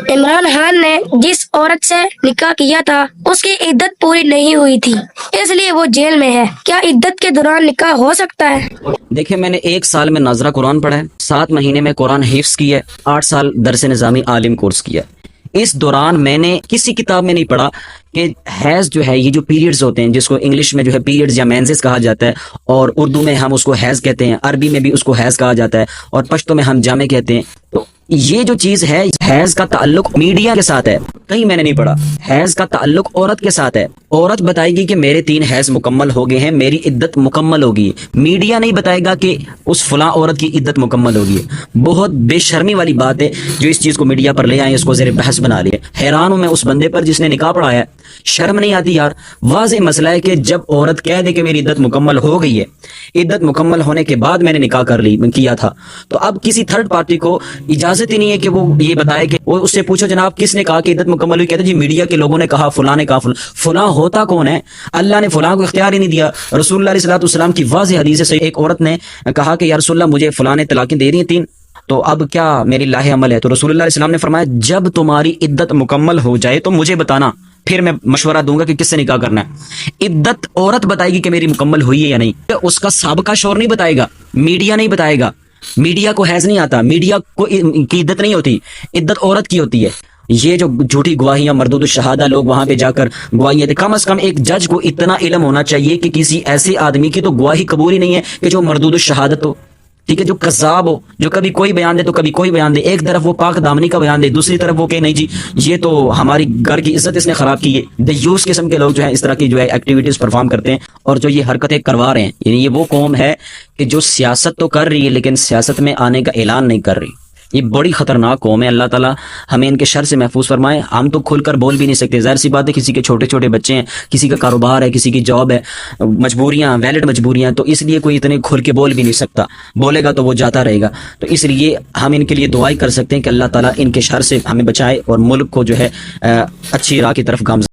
عمران خان نے جس عورت سے نکاح کیا تھا اس کی عدت پوری نہیں ہوئی تھی، اس لیے وہ جیل میں ہے۔ کیا عدت کے دوران نکاح ہو سکتا ہے؟ دیکھیں، میں نے 1 سال میں ناظرہ قرآن پڑھا ہے، 7 مہینے میں قرآن حفظ کیا ہے، 8 سال درس نظامی عالم کورس کیا ہے۔ اس دوران میں نے کسی کتاب میں نہیں پڑھا کہ حیض جو ہے، یہ جو پیریڈز ہوتے ہیں جس کو انگلش میں جو ہے پیریڈز یا مینسز کہا جاتا ہے، اور اردو میں ہم اس کو حیض کہتے ہیں، عربی میں بھی اس کو حیض کہا جاتا ہے، اور پشتو میں ہم جامع کہتے ہیں۔ تو یہ جو چیز ہے، حیض کا تعلق میڈیا کے ساتھ ہے، کہیں میں نے نہیں پڑھا۔ حیض کا تعلق عورت کے ساتھ ہے، عورت بتائے گی کہ میرے 3 حیض مکمل ہو گئے ہیں، میری عدت مکمل ہوگی۔ میڈیا نہیں بتائے گا کہ اس فلاں عورت کی عدت مکمل ہوگی۔ بہت بے شرمی والی بات ہے جو اس چیز کو میڈیا پر لے آئے، اس کو زیر بحث بنا لیا۔ حیران ہوں میں اس بندے پر جس نے نکاح پڑھایا ہے، شرم نہیں آتی یار؟ واضح مسئلہ ہے کہ جب عورت کہہ دے کہ میری عدت مکمل ہو گئی ہے، عدت مکمل ہونے کے بعد میں نے نکاح کیا تھا، تو اب کسی تھرڈ پارٹی کو اجازت ہی نہیں ہے کہ وہ یہ بتائے کہ وہ اس سے پوچھو جناب کس نے کہا کہ عدت مکمل ہوئی، کہتے جی میڈیا کے لوگوں نے کہا، فلاں نے کہا۔ فلاں ہوتا کون ہے؟ اللہ نے فلاں کو اختیار ہی نہیں دیا۔ رسول اللہ علیہ السلام کی واضح حدیث سے ایک عورت نے کہا کہ یا رسول اللہ مجھے فلاں نے طلاقیں دے دی 3، تو اب کیا میری لاہ عمل ہے؟ تو رسول اللہ علیہ السلام نے فرمایا جب تمہاری عدت مکمل ہو جائے تو مجھے بتانا، پھر میں مشورہ دوں گا کہ کس سے نکاح کرنا ہے۔ عدت عورت بتائے گی کہ میری مکمل ہوئی ہے یا نہیں، اس کا سابقہ شوہر نہیں بتائے گا، میڈیا نہیں بتائے گا۔ میڈیا کو حیض نہیں آتا، میڈیا کو کی عدت نہیں ہوتی، عدت عورت کی ہوتی ہے۔ یہ جو جھوٹی گواہیاں، مردود الشہادہ، لوگ وہاں پہ جا کر گواہیاں دے، کم از کم ایک جج کو اتنا علم ہونا چاہیے کہ کسی ایسے آدمی کی تو گواہی قبول ہی نہیں ہے کہ جو مردود الشہادت ہو، ٹھیک ہے، جو کذاب ہو، جو کبھی کوئی بیان دے تو کبھی کوئی بیان دے، ایک طرف وہ پاک دامنی کا بیان دے، دوسری طرف وہ کہ نہیں جی یہ تو ہماری گھر کی عزت اس نے خراب کی ہے۔ دیوس قسم کے لوگ جو ہیں اس طرح کی جو ہے ایکٹیویٹیز پرفارم کرتے ہیں، اور جو یہ حرکتیں کروا رہے ہیں، یعنی یہ وہ قوم ہے کہ جو سیاست تو کر رہی ہے لیکن سیاست میں آنے کا اعلان نہیں کر رہی۔ یہ بڑی خطرناک قوم ہے، اللہ تعالیٰ ہمیں ان کے شر سے محفوظ فرمائے۔ ہم تو کھل کر بول بھی نہیں سکتے، ظاہر سی بات ہے، کسی کے چھوٹے چھوٹے بچے ہیں، کسی کا کاروبار ہے، کسی کی جاب ہے، مجبوریاں، ویلڈ مجبوریاں، تو اس لیے کوئی اتنے کھل کے بول بھی نہیں سکتا، بولے گا تو وہ جاتا رہے گا۔ تو اس لیے ہم ان کے لیے دعائیں کر سکتے ہیں کہ اللہ تعالیٰ ان کے شر سے ہمیں بچائے اور ملک کو جو ہے اچھی راہ کی طرف گامزن